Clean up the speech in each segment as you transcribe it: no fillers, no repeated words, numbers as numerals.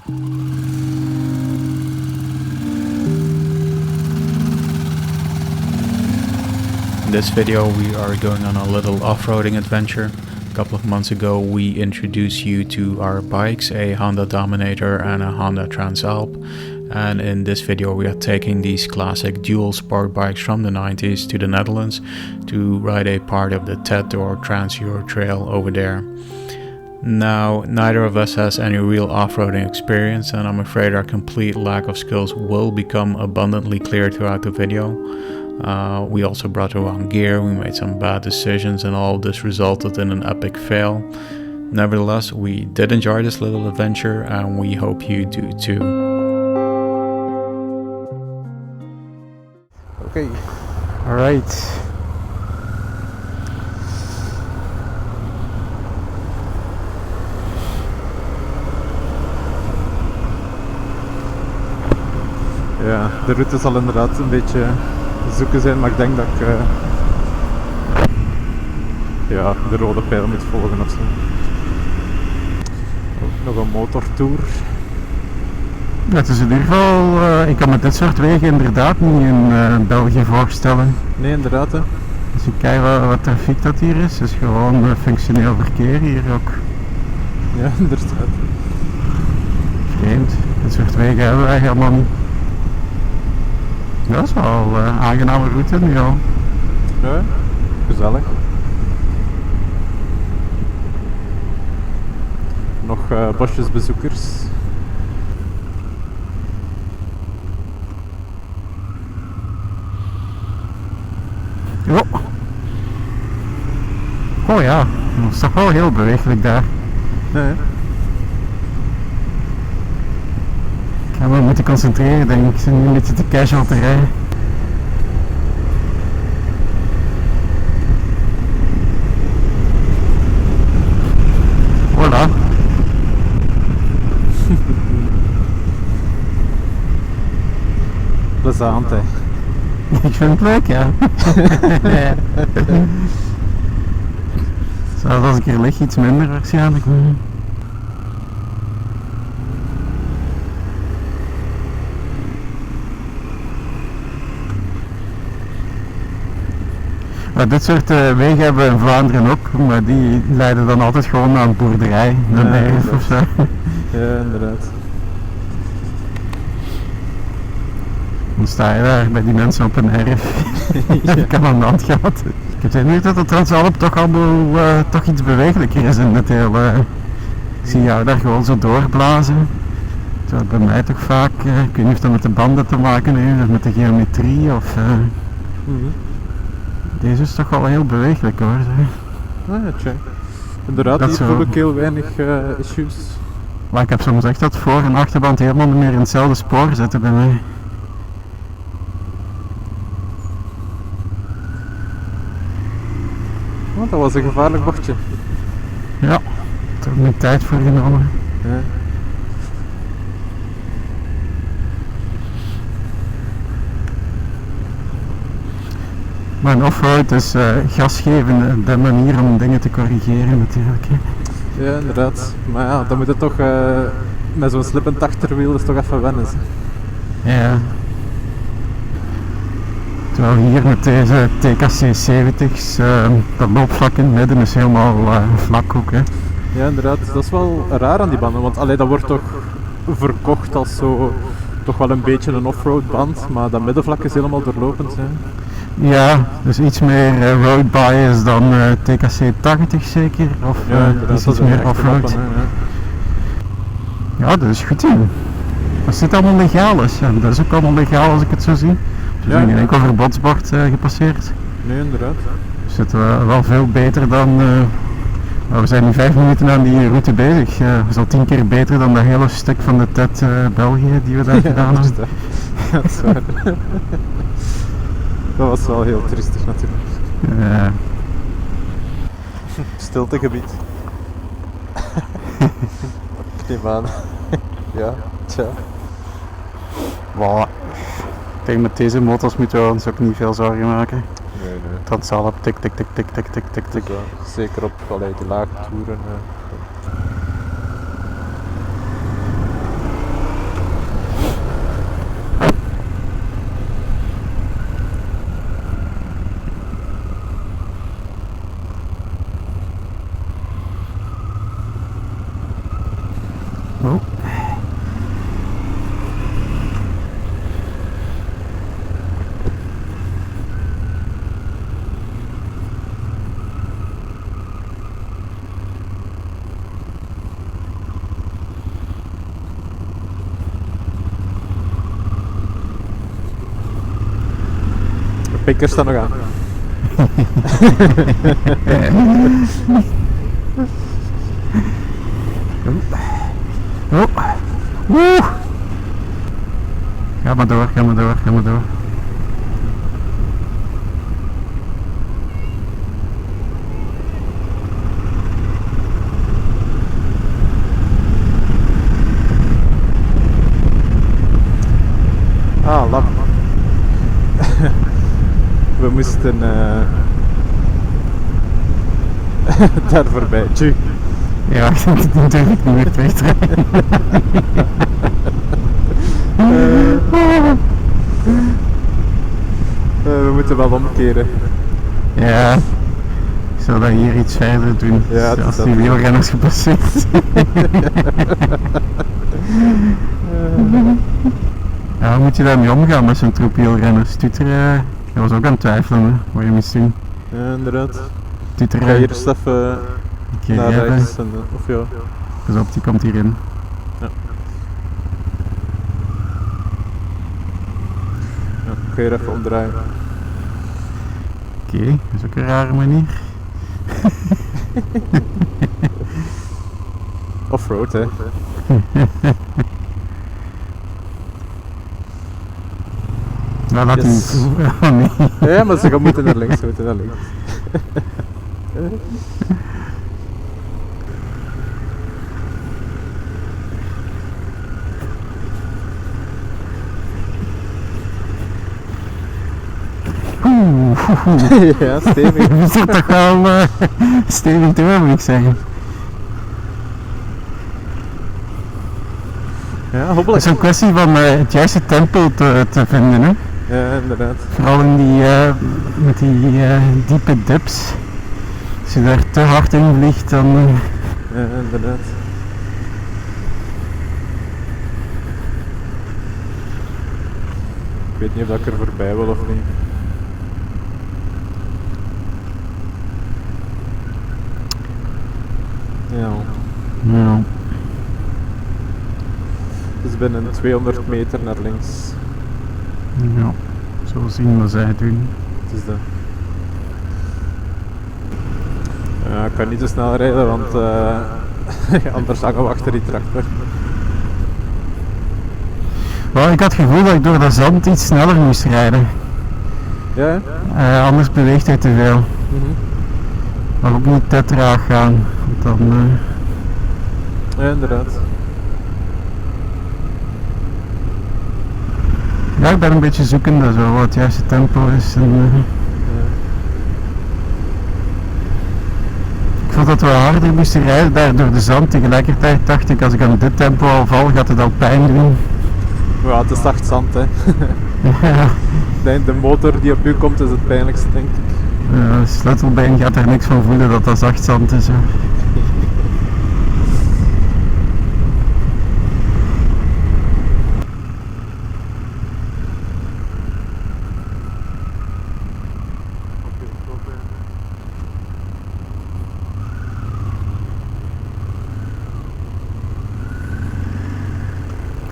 In this video we are going on a little off-roading adventure. A couple of months ago we introduced you to our bikes, a Honda Dominator and a Honda Transalp. And in this video we are taking these classic dual sport bikes from the 90s to the Netherlands to ride a part of the TET or Trans-Euro Trail over there. Now, neither of us has any real off-roading experience, and I'm afraid our complete lack of skills will become abundantly clear throughout the video. We also brought the wrong gear, we made some bad decisions, and all of this resulted in an epic fail. Nevertheless, we did enjoy this little adventure, and we hope you do too. Okay, alright. Ja, de route zal inderdaad een beetje zoeken zijn, maar ik denk dat ik de rode pijl moet volgen ofzo. Nog een motortour. Ja, het is in ieder geval, ik kan me dit soort wegen inderdaad niet in België voorstellen. Nee, inderdaad hè. Als je kijkt wat trafiek dat hier is gewoon functioneel verkeer hier ook. Ja, inderdaad. Vreemd, dit soort wegen hebben wij helemaal niet. Dat is wel een aangename route nu al. Ja, gezellig. Nog bosjesbezoekers. Jo. Oh ja, dat is toch wel heel bewegelijk daar. Nee. Ik ga me moeten concentreren, denk ik. Ik zit nu een beetje te casual te rijden. Voilà. Plezant hè. Ik vind het leuk, ja. Zelfs als ik hier lig, iets minder waarschijnlijk. Maar dit soort wegen hebben we in Vlaanderen ook, maar die leiden dan altijd gewoon naar een boerderij, een erf of zo. Ja, inderdaad. Dan sta je daar bij die mensen op een erf. Heb ik al aan de hand gehad. Ik heb de indruk dat de Transalp toch allemaal toch iets bewegelijker is in het hele. Ik zie jou daar gewoon zo doorblazen. Terwijl bij mij toch vaak, ik weet niet of dat met de banden te maken heeft of met de geometrie of. Deze is toch wel heel bewegelijk hoor. Ah ja, tja. Inderdaad, Dat hier zo. voel ik heel weinig issues. Maar ik heb soms echt dat voor- en achterband helemaal niet meer in hetzelfde spoor zitten bij mij. Want dat was een gevaarlijk bochtje. Ja, daar heb ik mijn tijd voor genomen. Ja. Maar een offroad is gas geven, de manier om dingen te corrigeren natuurlijk. Hè. Ja, inderdaad. Maar ja, dan moet het toch met zo'n slippend achterwiel is toch even wennen. Ja. Terwijl hier met deze TKC 70's, dat loopvlak in het midden is helemaal vlak ook. Hè. Ja, inderdaad. Dat is wel raar aan die banden, want allee, dat wordt toch verkocht als zo toch wel een beetje een offroad band, maar dat middenvlak is helemaal doorlopend. Hè. Ja, dus iets meer road bias dan TKC 80 zeker, of inderdaad, is dat iets is meer echt offroad. knappen, hè, Ja, dat is goed in. Als dit allemaal legaal is, ja, dat is ook allemaal legaal als ik het zo zie. Er is geen enkel verbodsbord gepasseerd. Nee, inderdaad. Dus zitten we wel veel beter dan. We zijn nu 5 minuten aan die route bezig. Dat is al 10 keer beter dan dat hele stuk van de TET België die we daar gedaan hebben. Ja, dat is waar. Dat was wel heel triestig natuurlijk. Stiltegebied. Ik neem aan. Ja, tja. Voilà. Ik denk met deze motors moeten we ons ook niet veel zorgen maken. Nee, nee. Transalp, tik tik tik tik tik tik tik tik. Zeker op de lage toeren. Oh. De pinkers staan nog aan. Oh. Woe. Ga maar door, ga maar door, ga maar door. Ah, lap. We moesten daar voorbij. Tju. Ja, dat durf ik niet meer terug te rijden. We moeten wel omkeren. Ja, ik zou dat hier iets verder doen, Ja, het is als dat. die wielrenners gepasseerd zijn. Ja, hoe moet je daarmee omgaan met zo'n troep wielrenners? Tuteren, je was ook aan het twijfelen, hè, wat je moest doen. Ja, inderdaad. Ik Tuteren, ga hier eens even een keer naar hebben. rechts. En, of ja. Pas op, die komt hierin. Ja, ik ga hier even omdraaien. Oké, dat is ook een rare manier. Offroad, hè. Nou, laat Yes. hem niet. Oh nee. Ja, maar ze moeten naar links, ze moeten naar links. Ja, stevig. Je zit toch wel stevig door, moet ik zeggen. Ja, Het hoppelijk. is een kwestie van het juiste tempo te vinden, hè. Ja, inderdaad. Vooral in die, met die diepe dips. Als je daar te hard in vliegt, dan... Ja, inderdaad. Ik weet niet of ik er voorbij wil of niet. Ja, Ja. het is binnen 200 meter naar links. Ja, zo zien wat zij doen. Het is dat. Ja, ik kan niet te snel rijden, want anders hangen we achter die tractor. Wel, ik had het gevoel dat ik door dat zand iets sneller moest rijden. Ja, hè? Anders beweegt hij te veel. Mhm. Maar ook niet te traag gaan. Want dan, Ja, inderdaad. ja, ik ben een beetje zoekende zo, wat het juiste tempo is. En, Ja. ik vond dat we harder moesten rijden daar door de zand. Tegelijkertijd dacht ik, als ik aan dit tempo al val, gaat het al pijn doen. Ja, het is zacht zand, hè. Ja, De motor die op u komt is het pijnlijkste, denk ik. sleutelbeen gaat er niks van voelen dat dat zacht zand is. Hè.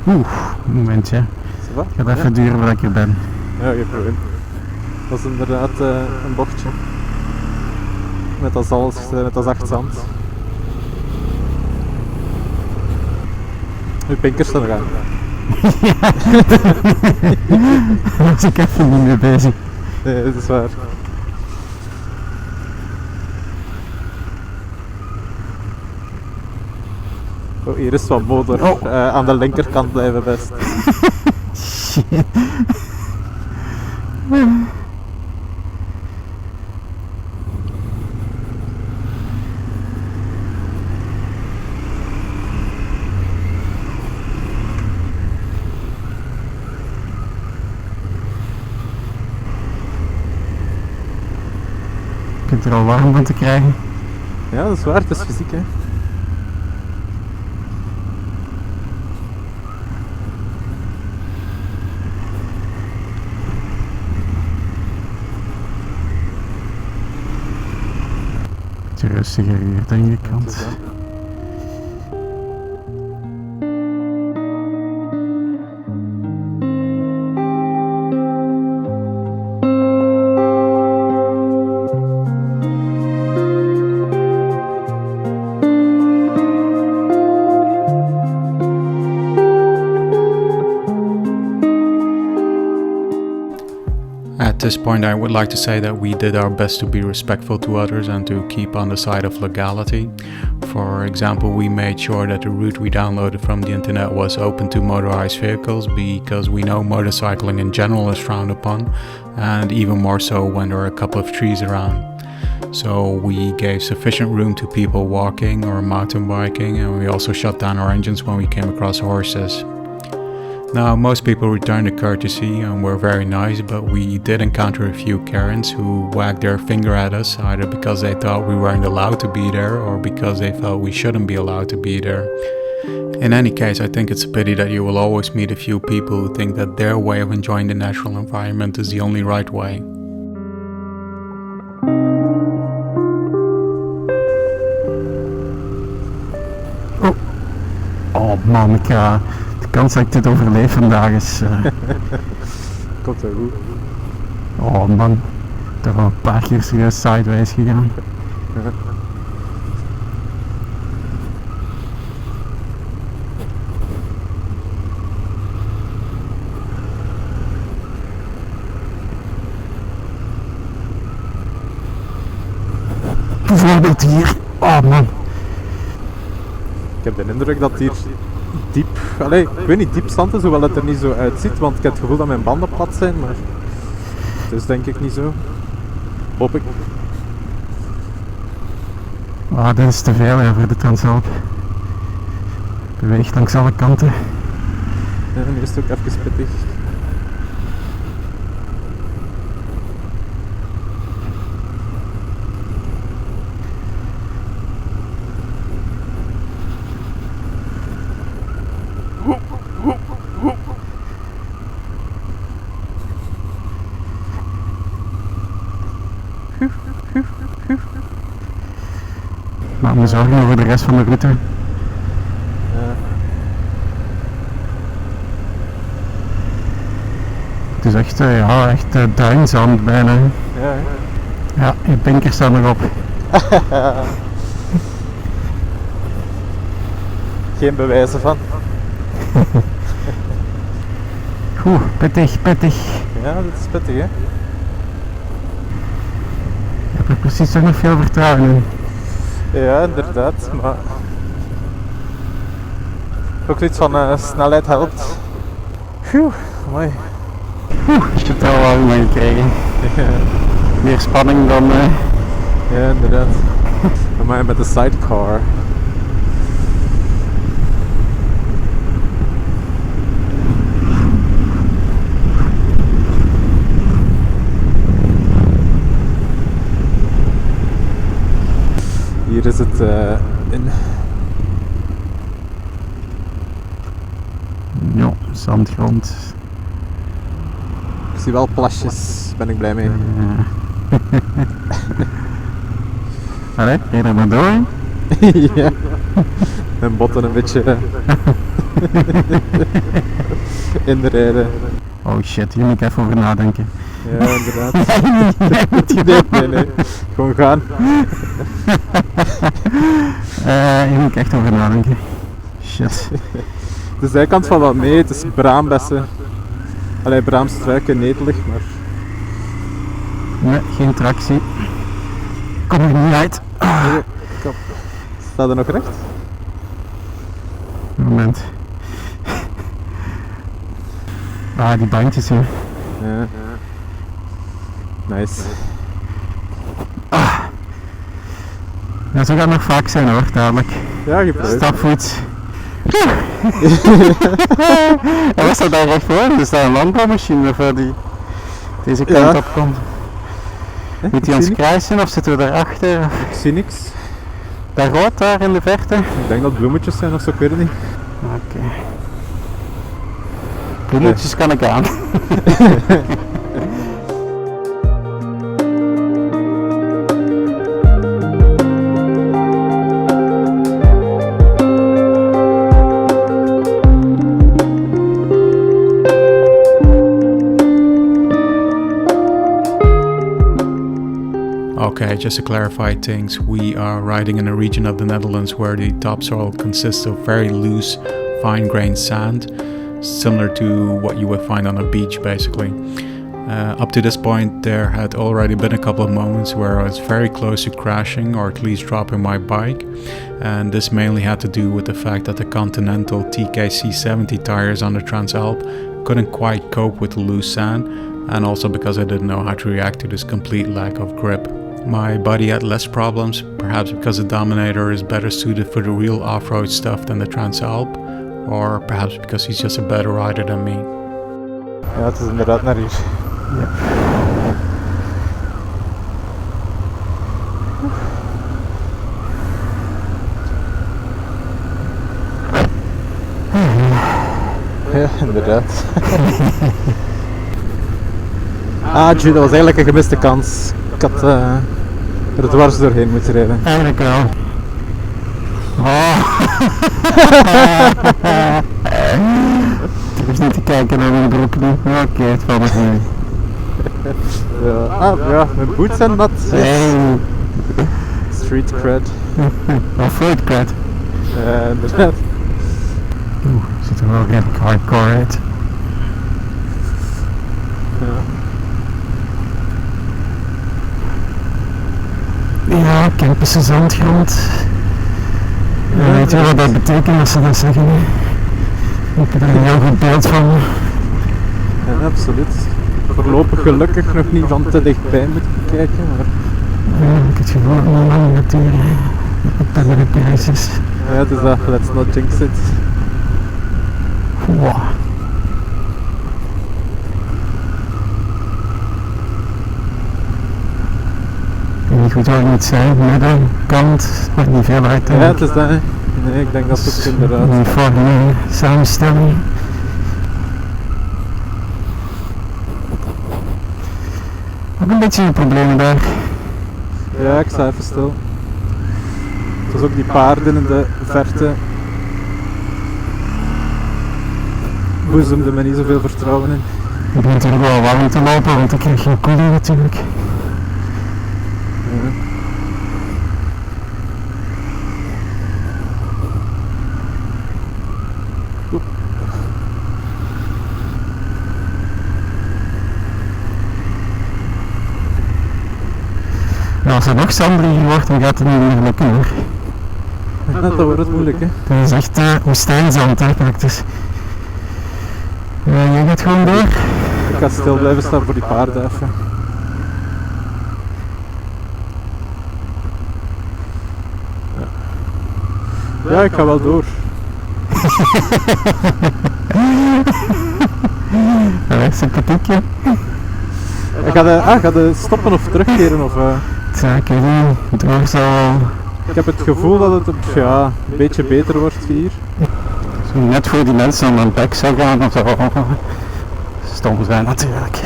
Oeh, een momentje. Ça va? Het gaat even duren voordat ik er ben. Ja, geen probleem. Dat is inderdaad een bochtje. Met dat zalf, met dat zacht zand. Uw pinkers staan eraan. Daar was ik even niet mee bezig. Nee, dat is waar. Oh, hier is wat motor. Oh. Aan de linkerkant blijven best. Shit. Je kunt er al warm van te krijgen. Ja, dat is waar. Het is fysiek, hè. rustiger hier, denk ik. Want At this point, I would like to say that we did our best to be respectful to others and to keep on the side of legality. For example, we made sure that the route we downloaded from the internet was open to motorized vehicles because we know motorcycling in general is frowned upon, and even more so when there are a couple of trees around. So we gave sufficient room to people walking or mountain biking, and we also shut down our engines when we came across horses. Now, most people returned the courtesy and were very nice, but we did encounter a few Karens who wagged their finger at us, either because they thought we weren't allowed to be there or because they felt we shouldn't be allowed to be there. In any case, I think it's a pity that you will always meet a few people who think that their way of enjoying the natural environment is the only right way. oh man, de kans dat ik dit overleef vandaag is... Komt wel goed. oh man, ik ben wel een paar keer serieus sideways gegaan. Bijvoorbeeld hier, oh man. Ik heb de indruk dat hier diep, ik weet niet, diep zand is, hoewel het er niet zo uitziet, want ik heb het gevoel dat mijn banden plat zijn, maar het is denk ik niet zo. Hoop ik. Dit is te veel voor de Transalp. Beweegt langs alle kanten. Ja, nu is het ook even pittig. Maak me zorgen over de rest van de route. Ja. Het is echt, echt duinzand bijna. Ja, hè. Ja, je pinkers staan nog op. Geen bewijzen van. Pittig. Ja, dat is pittig, hè. Ik heb er precies toch nog veel vertrouwen in. Ja, inderdaad, maar ook zoiets van snelheid helpt. Mooi. Ik heb het al wel mee gekregen. Ja. Meer spanning dan... Ja, inderdaad. Maar met de sidecar. Hier is het in. Ja, zandgrond. Ik zie wel plasjes, ben ik blij mee. Allee, ga je er maar door? Ja. Mijn botten een beetje inrijden. Oh shit, hier moet ik even over nadenken. Ja, inderdaad. Nee. Nee. Gewoon gaan. Hier moet ik echt over nadenken. Shit. De zijkant valt wel mee, het is braambessen. Braamstruiken, netelig, maar... Nee, geen tractie. Kom er niet uit. Kom. Staat er nog recht? Moment. Die bandjes hier. Ja. Nice. Ja, zo gaat het nog vaak zijn hoor, dadelijk. Ja, geprobeerd. Stapvoets. En wat staat daar recht voor? Er staat een landbouwmachine voor die deze kant op komt. Moet hij ons kruisen of zitten we daarachter? Ik zie niks. Daar rood, daar in de verte? Ik denk dat bloemetjes zijn of zo, ik weet het niet. Oké. Bloemetjes kan ik aan. Okay, just to clarify things, we are riding in a region of the Netherlands where the topsoil consists of very loose, fine-grained sand, similar to what you would find on a beach basically. Up to this point there had already been a couple of moments where I was very close to crashing or at least dropping my bike, and this mainly had to do with the fact that the Continental TKC70 tires on the Transalp couldn't quite cope with the loose sand, and also because I didn't know how to react to this complete lack of grip. My body had less problems, perhaps because the Dominator is better suited for the real off-road stuff than the Transalp, or perhaps because he's just a better rider than me. Ja, het is inderdaad naar hier. Ja. Ja, inderdaad. Ju, dat was eigenlijk een gemiste kans. Ik had er dwars doorheen moeten rijden. Eigenlijk wel. Oh. Ik hoef niet te kijken naar mijn broek nu. Oké, het valt nog mee. Ja. Ja, mijn boots zijn nat. Hey. Street cred. Off-road cred. Inderdaad. Oeh, ziet er wel redelijk hardcore uit. Ja, Kempische zandgrond. Weet je wat dat betekent als ze dat zeggen? Ik heb er een heel goed beeld van. Ja, absoluut. Voorlopig gelukkig nog niet van te dichtbij moeten kijken, maar... Ja, ik heb het gevoel dat het nog lang gaat duren. Dat er een prijs is. Ja, dus dat, let's not jinx it. Wow. Ik weet niet goed waar het moet zijn, middenkant, maakt niet veel uit. Ja, het is dat. Hè. Nee, ik denk dat het ook inderdaad. Uniforme samenstelling. Ook een beetje een probleem daar. Ja, ik sta even stil. Het was ook die paarden in de verte. Boezemde me niet zoveel vertrouwen in. Ik ben natuurlijk wel warm te lopen, want ik krijg geen koelie natuurlijk. Ja. Ja, als er nog zandregen wordt, dan gaat het niet meer lukken hoor. Ja, dat wordt het moeilijk, hè. Dat is echt woestijnzand hè, praktisch. Jij gaat gewoon door. Ik ga stil blijven staan voor die paarden even. Ja, ik ga wel door. Allee, sympathiekje. Ga je stoppen of terugkeren? Of, Ja, ik weet niet. Door zal Ik heb het gevoel dat het een beetje beter wordt hier. zo net voor die mensen aan mijn bek zou gaan of zo. Stom zijn natuurlijk.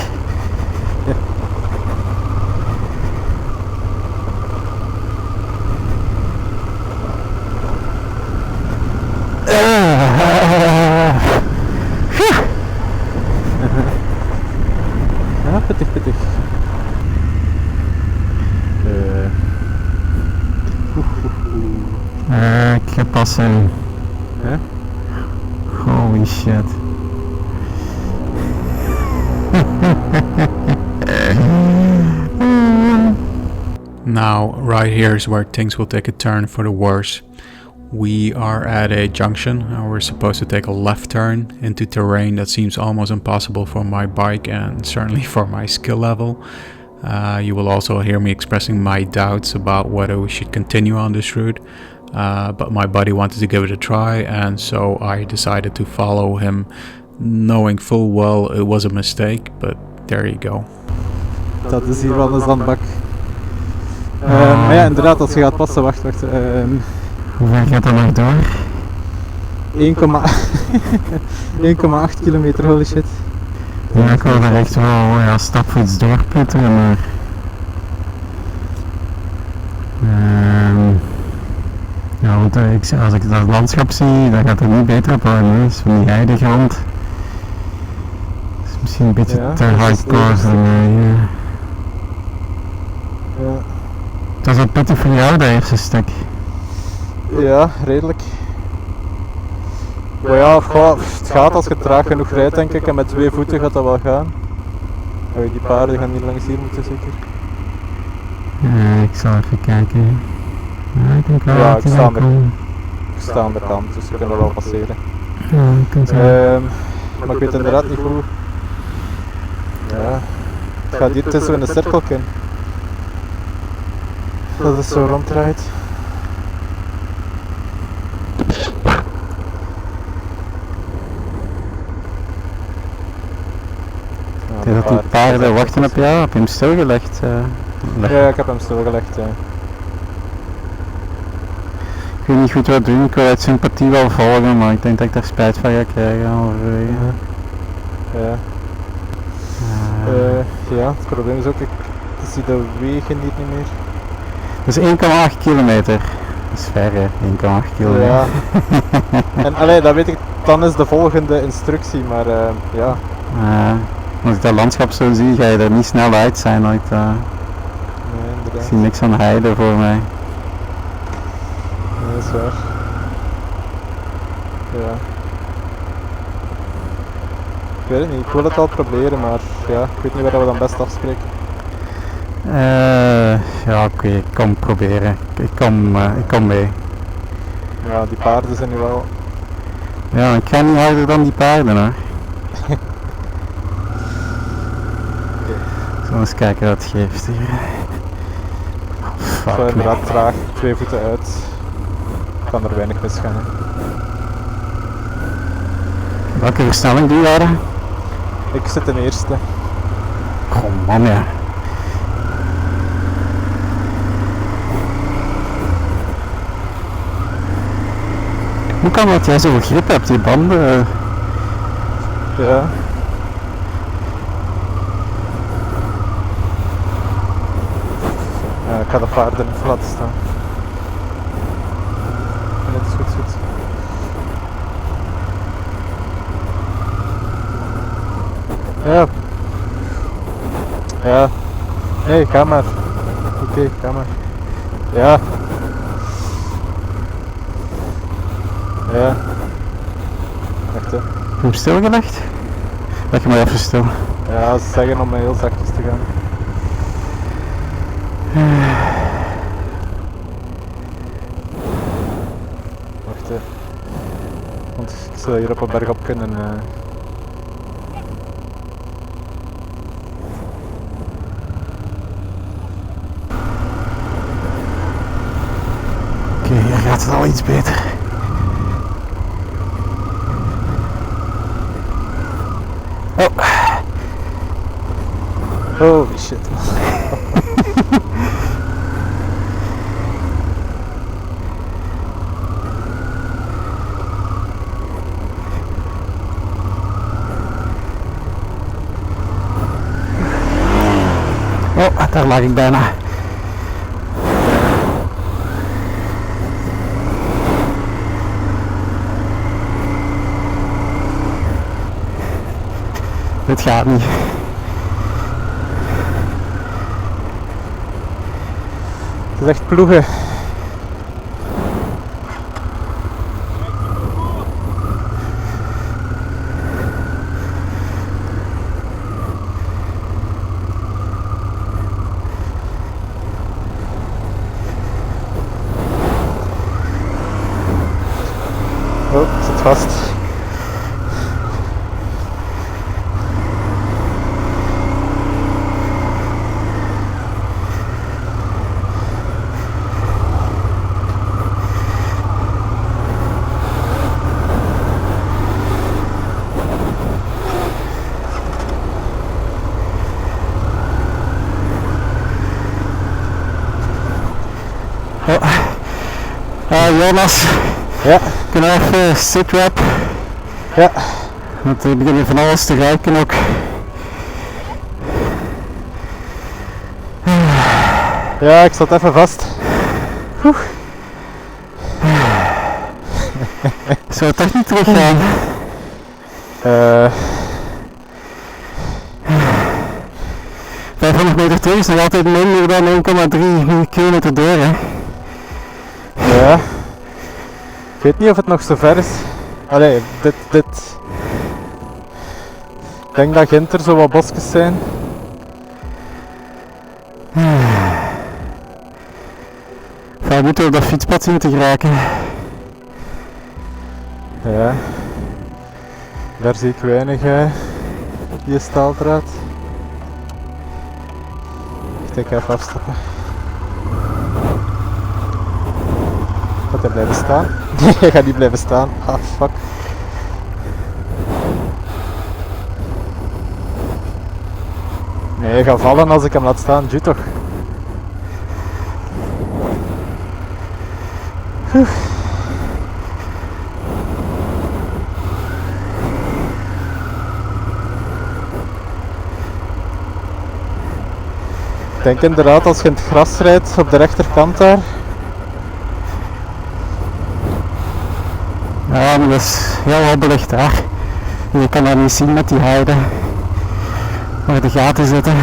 Ja, pittig. Ik ga passen. Ja? Holy shit. Now, right here is where things will take a turn for the worse. We are at a junction and we're supposed to take a left turn into terrain that seems almost impossible for my bike and certainly for my skill level. You will also hear me expressing my doubts about whether we should continue on this route, but my buddy wanted to give it a try, and so I decided to follow him, knowing full well it was a mistake, but there you go. Dat is hier wel een zandbak. Maar ja, inderdaad, als je gaat passen, wacht. Hoe ver gaat dat nog door? 1,8 kilometer, holy shit. Ja, ik wil er echt wel stapvoets doorputten, maar... ja, want als ik dat landschap zie, dan gaat het niet beter op worden. Het is van die heidegrond. Het is misschien een beetje te hardcore voor mij. Ja. Dat is een pittig voor jou, dat eerste stuk. Ja, redelijk. Maar ja, het gaat als je traag genoeg rijdt denk ik en met 2 voeten gaat dat wel gaan. Oei, die paarden gaan hier langs hier moeten zeker. Ik zal even kijken. Ja, ik denk wel Ja, dat ik hij sta wel aan de- kan. Ik sta aan de kant, dus we kunnen wel passeren. Ja, je kunt wel. Maar ik weet inderdaad niet hoe. Ja, het gaat hier tussen in een cirkelken. Dat is zo ronddraait. Ik denk dat die paarden wachten op jou, heb je hem stilgelegd? Ja, ik heb hem stilgelegd, ja. Ik weet niet goed wat doen, ik wil uit sympathie wel volgen, maar ik denk dat ik daar spijt van ga krijgen halverwege. Ja. Ja, het probleem is ook, ik zie de wegen hier niet meer. Dat is 1,8 kilometer. Dat is ver hè, 1,8 kilometer. Ja. En allee, dat weet ik, dan is de volgende instructie, maar ja. Als ik dat landschap zo zie, ga je er niet snel uit zijn. Nee, Ik inderdaad. zie niks aan heide voor mij. Nee, dat is waar. Ja. Ik weet het niet, ik wil het wel proberen, maar ja, ik weet niet waar we dan best afspreken. Ja oké, ik kom proberen. Ik kom mee. Ja, die paarden zijn nu wel... Ja, ik ga niet harder dan die paarden hoor. Zullen we eens kijken wat het geeft hier. Oh, Zo fuck. inderdaad traag, 2 voeten uit. Kan er weinig misgaan. Hè. Welke versnelling doe je daar? Ik zit in eerste. Oh man ja. Hoe kan dat jij zoveel grip hebt, die banden? Ja. Ja, ik ga de paarden even laten staan. Nee, het is goed, goed. Ja. Ja. Nee, ga maar. Oké, ga maar. Ja. Ja. Wacht hè. Heb je hem stilgelegd? Leg je maar even stil. Ja, ze zeggen om heel zachtjes te gaan. Wacht hè. Want ik zou hier op een berg op kunnen. Oké, hier gaat het al iets beter. Oh, Holy shit. oh, daar lag ik bijna. Dit gaat niet. Het is echt ploegen. Oh, het zit vast. Jonas, Ja, kunnen we even sit-rap? ja. Want we beginnen van alles te ruiken ook. Ja, ik zat even vast. Zou het toch niet teruggaan? Eh 500 meter kilometer is nog altijd minder dan 1,3 kilometer door, hè. Ja. Ik weet niet of het nog zo ver is. Allee, dit. Ik denk dat Gent er zo wat bosjes zijn. We moeten op dat fietspad zien te geraken. Ja. Daar zie ik weinig die staaldraad. Ik ga even afstappen. Gaat hij blijven staan? Nee, hij gaat niet blijven staan. Ah, fuck. Nee, hij gaat vallen als ik hem laat staan. Ju toch? Ik denk inderdaad als je in het gras rijdt op de rechterkant daar. Ja, maar dat is heel hobbelig daar. Je kan dat niet zien met die heide. Waar de gaten zitten.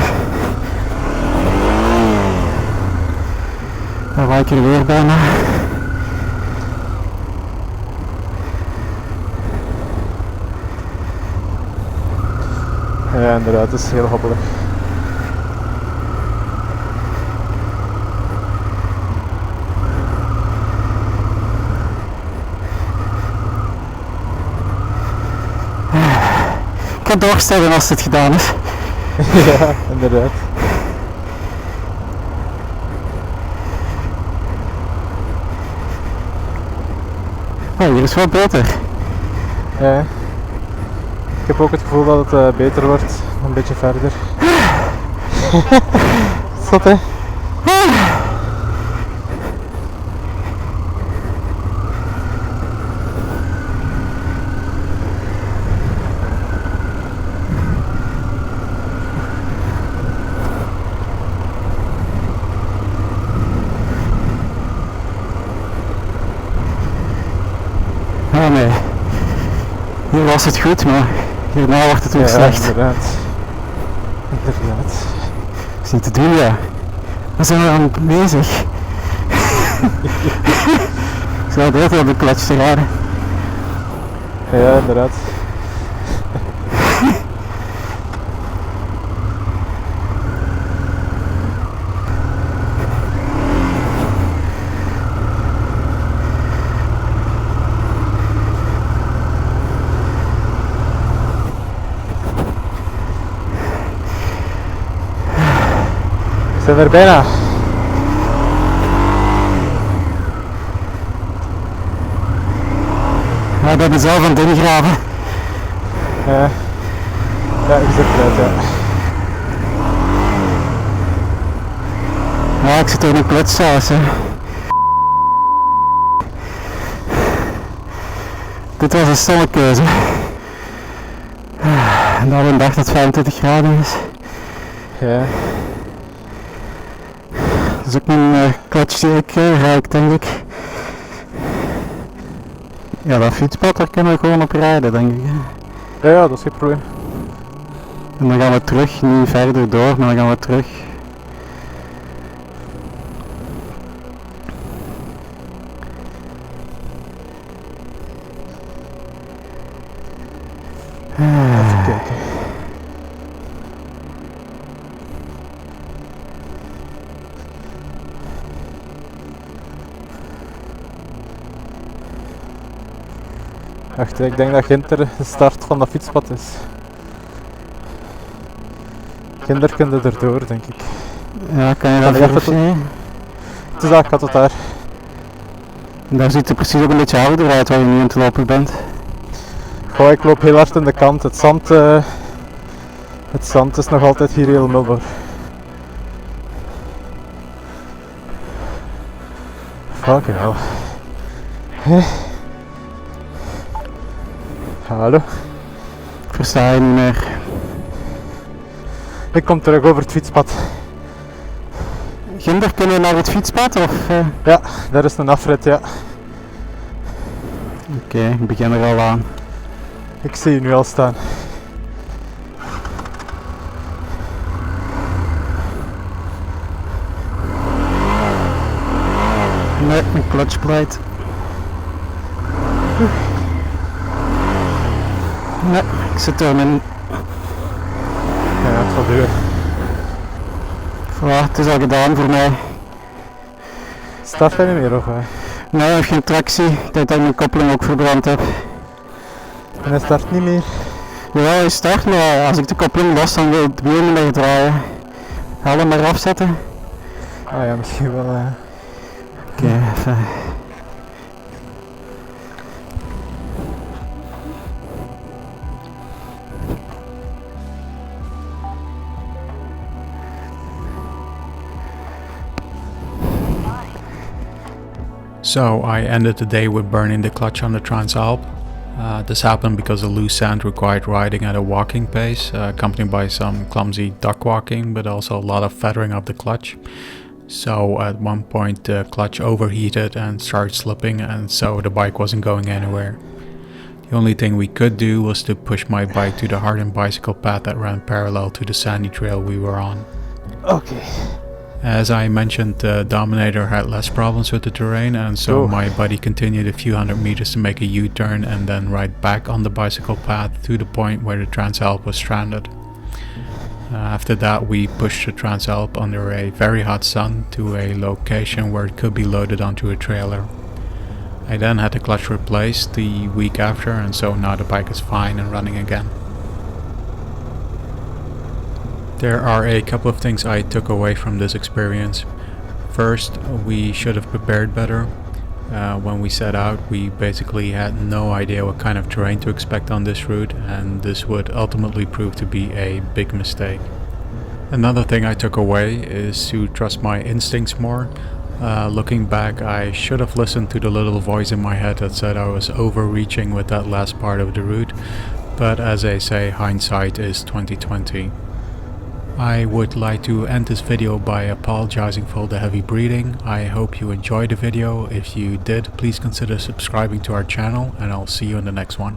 Daar wou ik er weer bijna. Ja, inderdaad, het is heel hobbelig. Ik kan doorstellen als het gedaan is. Ja, inderdaad. Oh, hier is wel beter. Ja. Ik heb ook het gevoel dat het beter wordt, een beetje verder. Zot, hè? Oh nee. Hier was het goed, maar hierna wordt het weer slecht. Inderdaad. Inderdaad. Dat is niet te doen, ja. Waar zijn we aan bezig? Ik zou het heel op de klets te rijden. Ja, inderdaad. We zijn er bijna. Ja, ik ben mezelf aan het ingraven. Ja, ik zit eruit, ja. Ja, ik zit er in een klets zelfs, hè. Dit was een stomme keuze. En dan een dag dat 25 graden is. Ja. Dat is ook een klets die ik ruik, denk ik. Ja, dat fietspad, daar kunnen we gewoon op rijden, denk ik. Ja, dat is geen probleem. En dan gaan we terug, niet verder door, maar dan gaan we terug. Even kijken. Wacht, ik denk dat Ginter de start van dat fietspad is. Ginter kunde erdoor, denk ik. Ja, kan je dat Allee, even zien? Het is dat, ik had het daar. En daar ziet het precies ook een beetje ouder uit waar je nu aan het lopen bent. Goh, ik loop heel hard in de kant. Het zand is nog altijd hier heel mulder. Fucking hell. Hallo? Ik versta je niet meer. Ik kom terug over het fietspad. Ginder, kunnen we naar het fietspad of? Ja, daar is een afrit, ja. Oké, ik begin er al aan. Ik zie je nu al staan. Een clutchplate. Nee, ik zit er in. Ja, het zal duren. Voilà, het is al gedaan voor mij. Start hij niet meer of? Nee, hij heeft geen tractie. Ik denk dat ik mijn koppeling ook verbrand heb. En hij start niet meer. Ja, hij start, maar als ik de koppeling los, dan wil het wiel niet meer draaien. Ga hem maar afzetten. Ah ja, misschien wel. Oké, even. So I ended the day with burning the clutch on the Transalp. This happened because the loose sand required riding at a walking pace, accompanied by some clumsy duck walking, but also a lot of feathering of the clutch. So at one point the clutch overheated and started slipping, and so the bike wasn't going anywhere. The only thing we could do was to push my bike to the hardened bicycle path that ran parallel to the sandy trail we were on. Okay. As I mentioned, the Dominator had less problems with the terrain, and so my buddy continued a few hundred meters to make a U-turn and then ride back on the bicycle path to the point where the Transalp was stranded. After that, we pushed the Transalp under a very hot sun to a location where it could be loaded onto a trailer. I then had the clutch replaced the week after, and so now the bike is fine and running again. There are a couple of things I took away from this experience. First, we should have prepared better. When we set out, we basically had no idea what kind of terrain to expect on this route, and this would ultimately prove to be a big mistake. Another thing I took away is to trust my instincts more. Looking back, I should have listened to the little voice in my head that said I was overreaching with that last part of the route, but as they say, hindsight is 20/20. I would like to end this video by apologizing for the heavy breathing. I hope you enjoyed the video. If you did, please consider subscribing to our channel, and I'll see you in the next one.